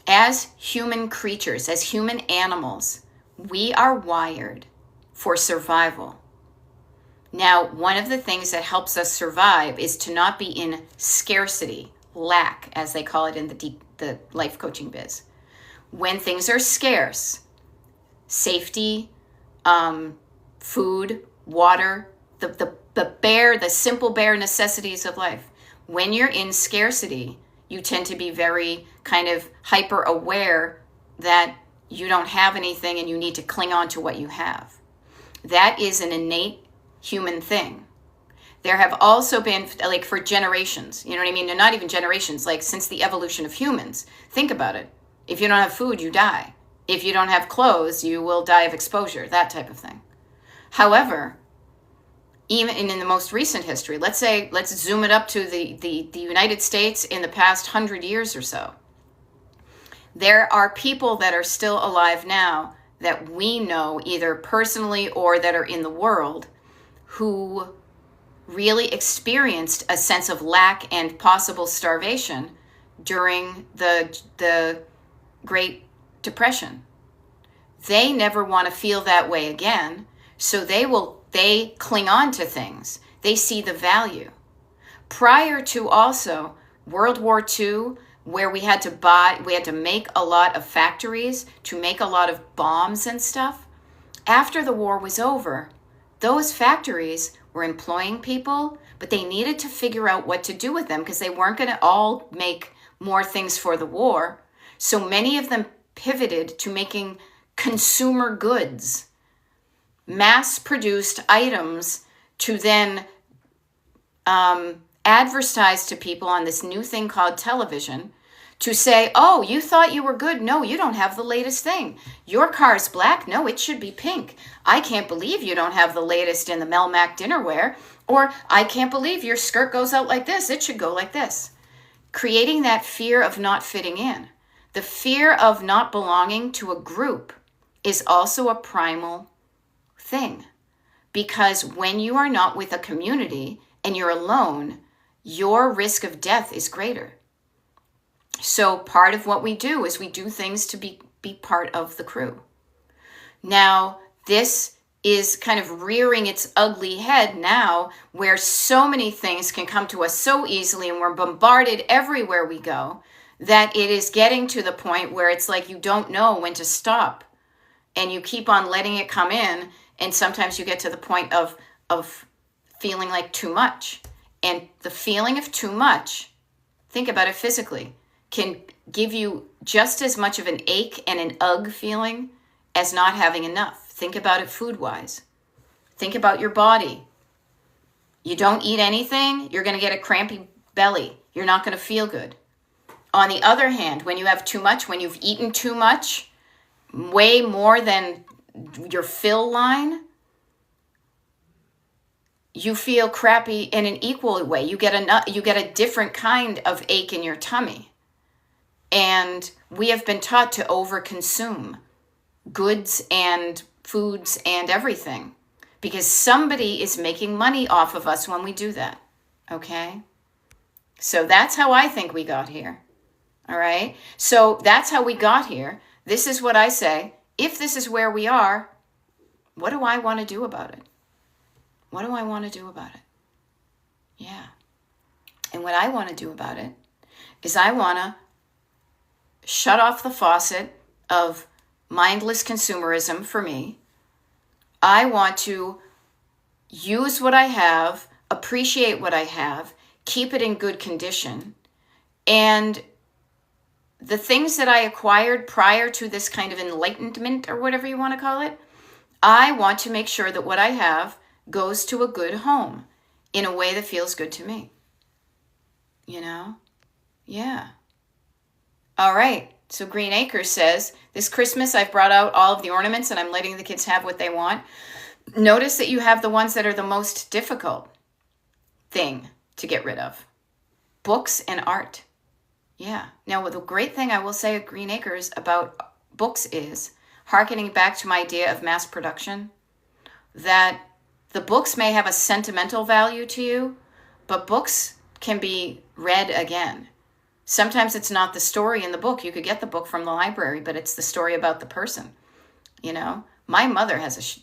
A: as human creatures, as human animals, we are wired for survival. Now, one of the things that helps us survive is to not be in scarcity, lack, as they call it in the life coaching biz. When things are scarce, safety, food, water, the simple bare necessities of life. When you're in scarcity, you tend to be very kind of hyper aware that you don't have anything and you need to cling on to what you have. That is an innate human thing. There have also been, like, for generations, you know what I mean? And not even generations, like since the evolution of humans. Think about it. If you don't have food, you die. If you don't have clothes, you will die of exposure, that type of thing. However, even in the most recent history, let's zoom it up to the United States in the past 100 years or so. There are people that are still alive now that we know either personally or that are in the world who really experienced a sense of lack and possible starvation during the Great Depression. They never want to feel that way again, so they cling on to things. They see the value. Prior to also World War II, where we had to make a lot of factories to make a lot of bombs and stuff. After the war was over, those factories were employing people, but they needed to figure out what to do with them because they weren't going to all make more things for the war. So many of them pivoted to making consumer goods, mass-produced items to then advertise to people on this new thing called television to say, oh, you thought you were good. No, you don't have the latest thing. Your car's black. No, it should be pink. I can't believe you don't have the latest in the Melmac dinnerware. Or I can't believe your skirt goes out like this. It should go like this. Creating that fear of not fitting in. The fear of not belonging to a group is also a primal thing. Because when you are not with a community and you're alone, your risk of death is greater. So part of what we do is we do things to be part of the crew. Now, this is kind of rearing its ugly head now, where so many things can come to us so easily and we're bombarded everywhere we go, that it is getting to the point where it's like you don't know when to stop and you keep on letting it come in, and sometimes you get to the point of feeling like too much. And the feeling of too much, think about it physically, can give you just as much of an ache and an ugh feeling as not having enough. Think about it food-wise. Think about your body. You don't eat anything, you're going to get a crampy belly. You're not going to feel good. On the other hand, when you have too much, when you've eaten too much, way more than your fill line, you feel crappy in an equal way. You get a different kind of ache in your tummy. And we have been taught to overconsume goods and foods and everything because somebody is making money off of us when we do that. Okay? So that's how I think we got here. All right? So that's how we got here. This is what I say. If this is where we are, what do I want to do about it? What do I want to do about it? Yeah. And what I want to do about it is I want to shut off the faucet of mindless consumerism for me. I want to use what I have, appreciate what I have, keep it in good condition. And the things that I acquired prior to this kind of enlightenment or whatever you want to call it, I want to make sure that what I have goes to a good home in a way that feels good to me. You know? Yeah. All right. So Green Acres says, this Christmas I've brought out all of the ornaments and I'm letting the kids have what they want. Notice that you have the ones that are the most difficult thing to get rid of. Books and art. Yeah. Now, the great thing I will say at Green Acres about books is, hearkening back to my idea of mass production, that the books may have a sentimental value to you, but books can be read again. Sometimes it's not the story in the book. You could get the book from the library, but it's the story about the person. You know, my mother has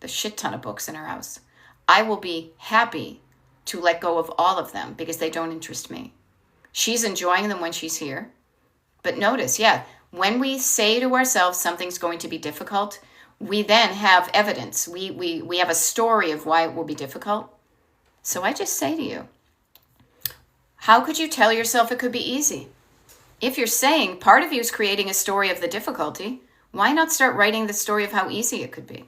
A: a shit ton of books in her house. I will be happy to let go of all of them because they don't interest me. She's enjoying them when she's here. But notice, yeah, when we say to ourselves something's going to be difficult, we then have evidence. We have a story of why it will be difficult. So I just say to you, how could you tell yourself it could be easy? If you're saying part of you is creating a story of the difficulty, why not start writing the story of how easy it could be?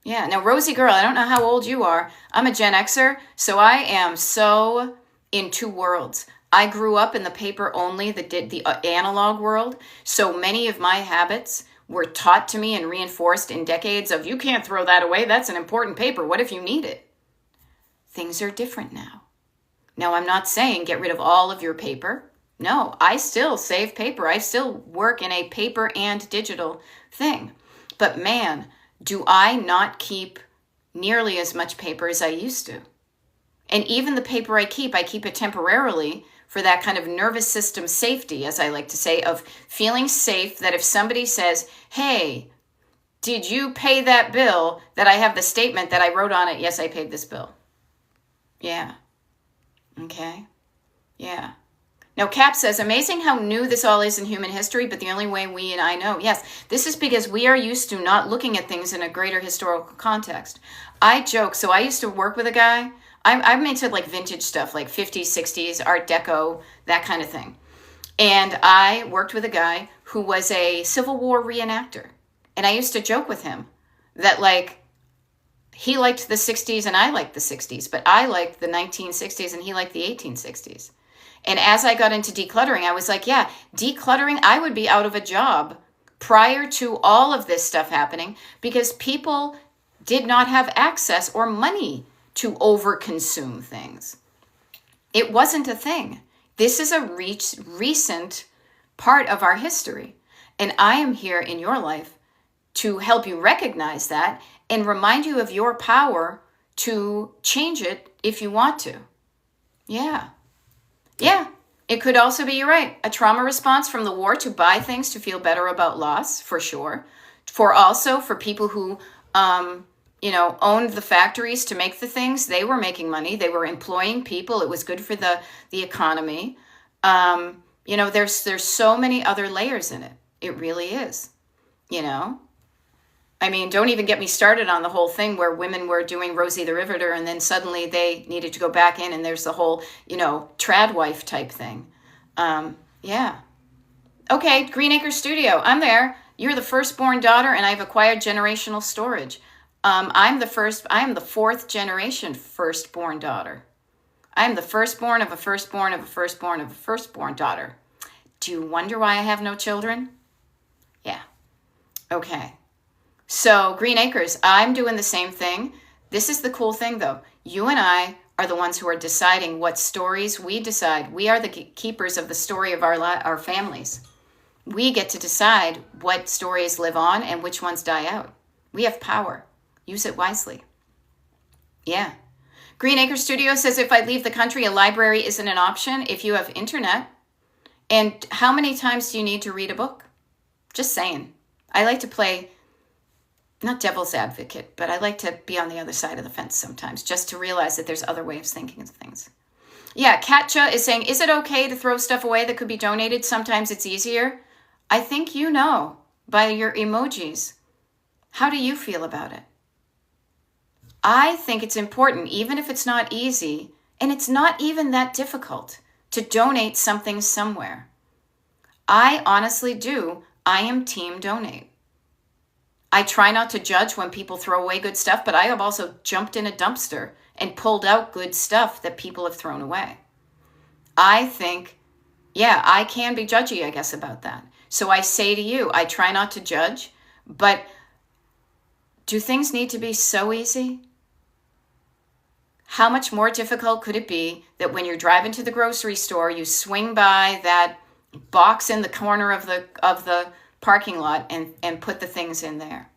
A: Yeah, now Rosie girl, I don't know how old you are. I'm a Gen Xer, so I am so in two worlds. I grew up in the paper only, the analog world, so many of my habits were taught to me and reinforced in decades of, you can't throw that away, that's an important paper, what if you need it? Things are different now. Now, I'm not saying get rid of all of your paper. No, I still save paper. I still work in a paper and digital thing. But man, do I not keep nearly as much paper as I used to. And even the paper I keep it temporarily for that kind of nervous system safety, as I like to say, of feeling safe that if somebody says, hey, did you pay that bill, that I have the statement that I wrote on it, yes, I paid this bill. Yeah. Okay. Yeah. Now, Cap says, amazing how new this all is in human history, but the only way we and I know. Yes, this is because we are used to not looking at things in a greater historical context. I joke. So I used to work with a guy. I'm into like vintage stuff, like 50s, 60s, Art Deco, that kind of thing. And I worked with a guy who was a Civil War reenactor. And I used to joke with him that like, he liked the 60s and I liked the 60s, but I liked the 1960s and he liked the 1860s. And as I got into decluttering, I was like, yeah, decluttering, I would be out of a job prior to all of this stuff happening because people did not have access or money to overconsume things. It wasn't a thing. This is a recent part of our history. And I am here in your life to help you recognize that and remind you of your power to change it if you want to. Yeah. Yeah. It could also be, you're right, a trauma response from the war to buy things to feel better about loss, for sure. For people who, owned the factories to make the things, they were making money. They were employing people. It was good for the economy. There's so many other layers in it. It really is, I mean, don't even get me started on the whole thing where women were doing Rosie the Riveter and then suddenly they needed to go back in and there's the whole, trad wife type thing. Yeah. Okay, Green Acre Studio, I'm there. You're the firstborn daughter and I've acquired generational storage. I am the fourth generation firstborn daughter. I am the firstborn of a firstborn of a firstborn of a firstborn daughter. Do you wonder why I have no children? Yeah. Okay. So Green Acres, I'm doing the same thing. This is the cool thing though. You and I are the ones who are deciding what stories we decide. We are the keepers of the story of our families. We get to decide what stories live on and which ones die out. We have power. Use it wisely. Yeah. Green Acre Studio says, if I leave the country, a library isn't an option if you have internet. And how many times do you need to read a book? Just saying. I like to play, not devil's advocate, but I like to be on the other side of the fence sometimes, just to realize that there's other ways of thinking of things. Yeah, Katja is saying, is it okay to throw stuff away that could be donated? Sometimes it's easier. I think you know by your emojis. How do you feel about it? I think it's important, even if it's not easy, and it's not even that difficult, to donate something somewhere. I honestly do. I am team donate. I try not to judge when people throw away good stuff, but I have also jumped in a dumpster and pulled out good stuff that people have thrown away. I think, yeah, I can be judgy, I guess, about that. So I say to you, I try not to judge, but do things need to be so easy? How much more difficult could it be that when you're driving to the grocery store, you swing by that box in the corner of the parking lot and put the things in there,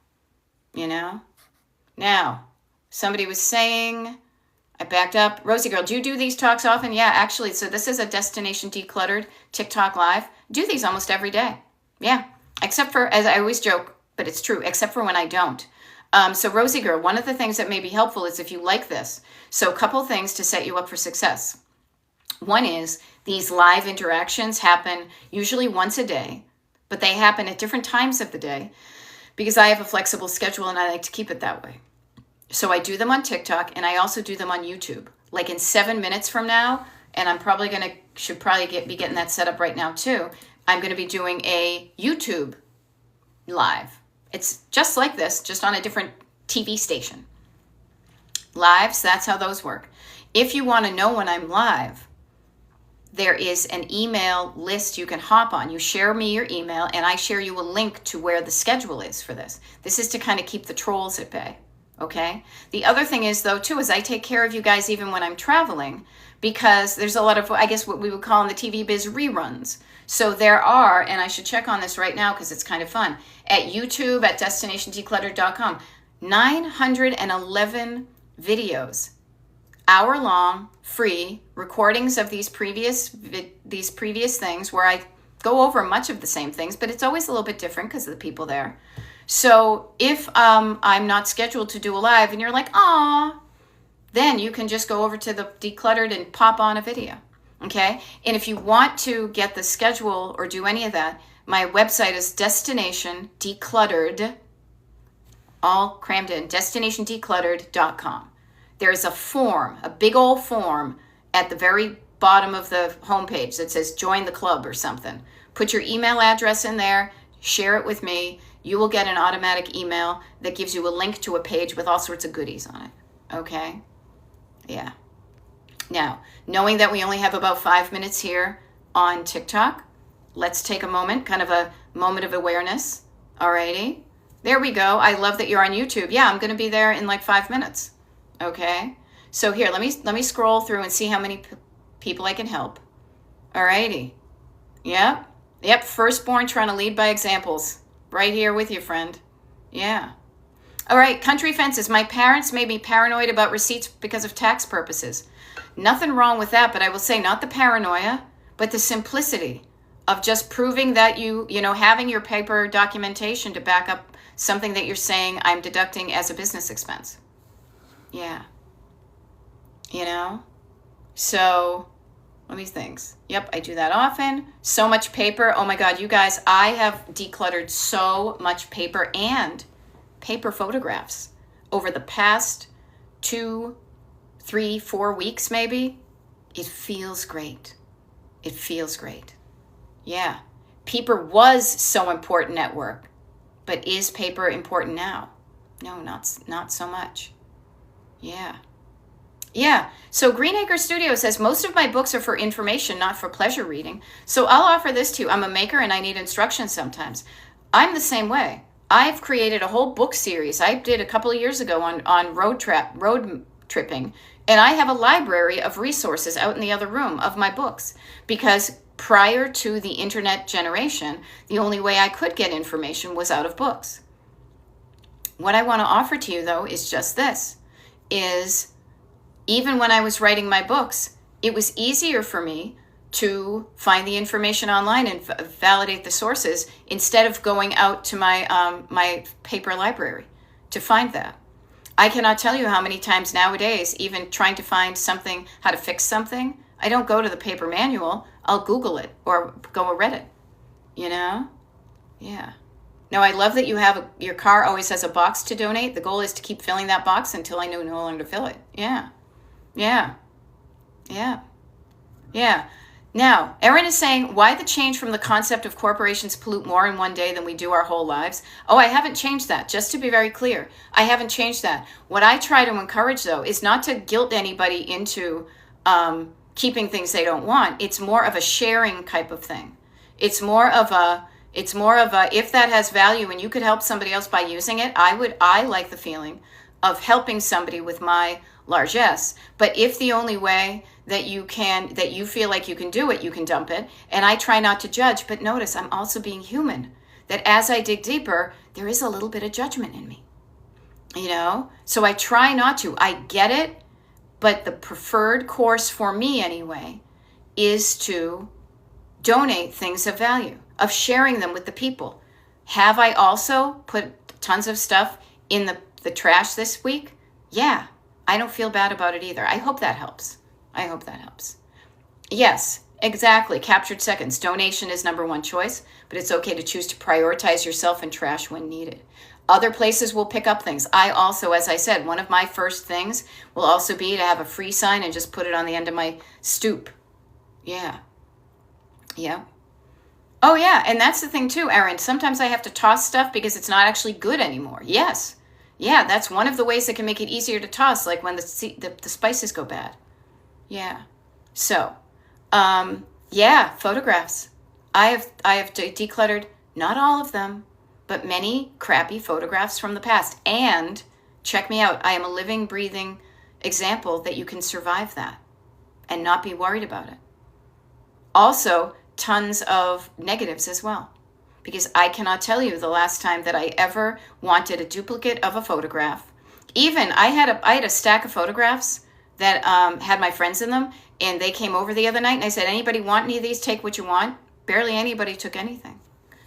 A: Now, somebody was saying, I backed up. Rosie Girl, do you do these talks often? Yeah, actually, so this is a Destination Decluttered TikTok Live. Do these almost every day. Yeah, except for, as I always joke, but it's true, except for when I don't. So Rosie Girl, one of the things that may be helpful is if you like this. So a couple things to set you up for success. One is these live interactions happen usually once a day, but they happen at different times of the day because I have a flexible schedule and I like to keep it that way. So I do them on TikTok and I also do them on YouTube. Like in 7 minutes from now, and I'm probably should be getting that set up right now too. I'm going to be doing a YouTube live. It's just like this, just on a different TV station. Lives, that's how those work. If you want to know when I'm live, there is an email list you can hop on. You share me your email, and I share you a link to where the schedule is for this. This is to kind of keep the trolls at bay, okay? The other thing is, though, too, is I take care of you guys even when I'm traveling, because there's a lot of, I guess, what we would call in the TV biz reruns. So there are, and I should check on this right now because it's kind of fun, at YouTube, at DestinationDecluttered.com, 911 videos, hour-long, free recordings of these previous things where I go over much of the same things, but it's always a little bit different because of the people there. So if I'm not scheduled to do a live and you're like, "Aw," then you can just go over to the Decluttered and pop on a video, okay? And if you want to get the schedule or do any of that, my website is Destination Decluttered, all crammed in, DestinationDecluttered.com. There's a form, a big old form at the very bottom of the homepage that says join the club or something. Put your email address in there, share it with me. you will get an automatic email that gives you a link to a page with all sorts of goodies on it. Okay? Yeah. Now, knowing that we only have about 5 minutes here on TikTok, let's take a moment, kind of a moment of awareness. Alrighty. There we go. I love that you're on YouTube. Yeah, I'm going to be there in like 5 minutes. Okay. So here, let me scroll through and see how many people I can help. Alrighty. Yep. Yep. Firstborn trying to lead by examples. Right here with you, friend. Yeah. All right. Country fences. My parents made me paranoid about receipts because of tax purposes. Nothing wrong with that, but I will say not the paranoia, but the simplicity of just proving that you know, having your paper documentation to back up something that you're saying I'm deducting as a business expense. Yeah. You know? So, let me think. Yep, I do that often. So much paper. Oh my God, you guys, I have decluttered so much paper and paper photographs over the past 2, 3, 4 weeks maybe. It feels great. It feels great. Yeah. Paper was so important at work, but is paper important now? No, not so much. Yeah. Yeah. So Greenacre Studio says, most of my books are for information, not for pleasure reading. So I'll offer this to you. I'm a maker and I need instructions sometimes. I'm the same way. I've created a whole book series. I did a couple of years ago on road tripping. And I have a library of resources out in the other room of my books, because prior to the internet generation, the only way I could get information was out of books. What I want to offer to you, though, is just this, is even when I was writing my books, it was easier for me to find the information online and validate the sources instead of going out to my my paper library to find that. I cannot tell you how many times nowadays, even trying to find something, how to fix something, I don't go to the paper manual. I'll Google it or go to Reddit, you know? Yeah. Now, I love that you have your car always has a box to donate. The goal is to keep filling that box until I know no longer to fill it. Yeah. Yeah. Yeah. Yeah. Now, Erin is saying, why the change from the concept of corporations pollute more in one day than we do our whole lives? Oh, I haven't changed that. Just to be very clear, I haven't changed that. What I try to encourage, though, is not to guilt anybody into keeping things they don't want. It's more of a sharing type of thing. It's more of a, if that has value and you could help somebody else by using it, I like the feeling of helping somebody with my largesse. But if the only way that you feel like you can do it, you can dump it. And I try not to judge, but notice I'm also being human, that as I dig deeper, there is a little bit of judgment in me, you know? So I try not to. I get it, but the preferred course for me anyway is to donate things of value, of sharing them with the people. Have I also put tons of stuff in the trash this week? Yeah, I don't feel bad about it either. I hope that helps. Yes, exactly. Captured seconds. Donation is number one choice, but it's okay to choose to prioritize yourself and trash when needed. Other places will pick up things. I also, as I said, one of my first things will also be to have a free sign and just put it on the end of my stoop. Yeah. Yeah. Oh, yeah. And that's the thing too, Erin. Sometimes I have to toss stuff because it's not actually good anymore. Yes. Yeah, that's one of the ways that can make it easier to toss, like when the spices go bad. Yeah. So, yeah, photographs. I have decluttered, not all of them, but many crappy photographs from the past. And check me out. I am a living, breathing example that you can survive that and not be worried about it. Also, tons of negatives as well, because I cannot tell you the last time that I ever wanted a duplicate of a photograph. Even I had a stack of photographs that had my friends in them, and they came over the other night and I said, anybody want any of these? Take what you want. Barely anybody took anything,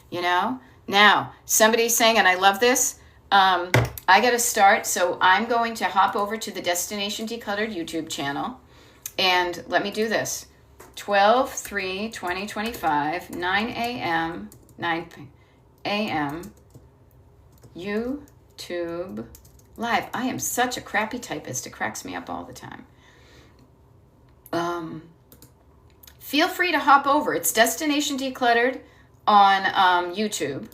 A: you know? Now, somebody's saying, and I love this, I got to start. So I'm going to hop over to the Destination Decluttered YouTube channel, and let me do this. 12/3/2025, 9 a.m., 9 a.m., YouTube Live. I am such a crappy typist. It cracks me up all the time. Feel free to hop over. It's Destination Decluttered on YouTube.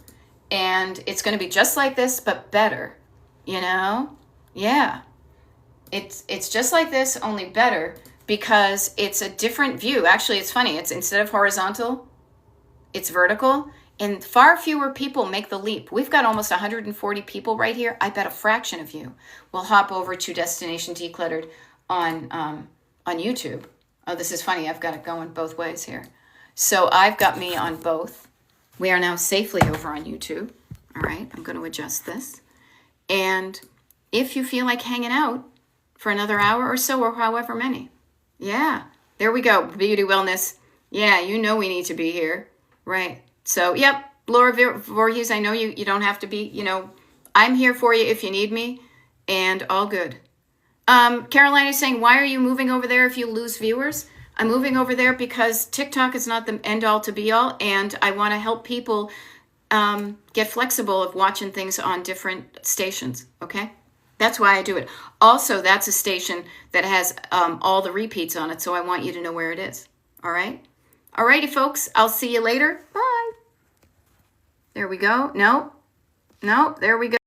A: And it's going to be just like this, but better, you know? Yeah. It's just like this, only better, because it's a different view. Actually, it's funny. It's instead of horizontal, it's vertical, and far fewer people make the leap. We've got almost 140 people right here. I bet a fraction of you will hop over to Destination Decluttered on YouTube. Oh, this is funny. I've got it going both ways here. So I've got me on both. We are now safely over on YouTube. All right, I'm going to adjust this. And if you feel like hanging out for another hour or so, or however many, yeah, there we go. Beauty Wellness. Yeah, you know we need to be here. Right. So, yep, Laura Voorhees, I know you don't have to be, you know, I'm here for you if you need me, and all good. Caroline is saying, why are you moving over there if you lose viewers? I'm moving over there because TikTok is not the end all to be all, and I want to help people get flexible of watching things on different stations, okay? That's why I do it. Also, that's a station that has all the repeats on it, so I want you to know where it is, all right? All righty, folks, I'll see you later. Bye. There we go. No, there we go.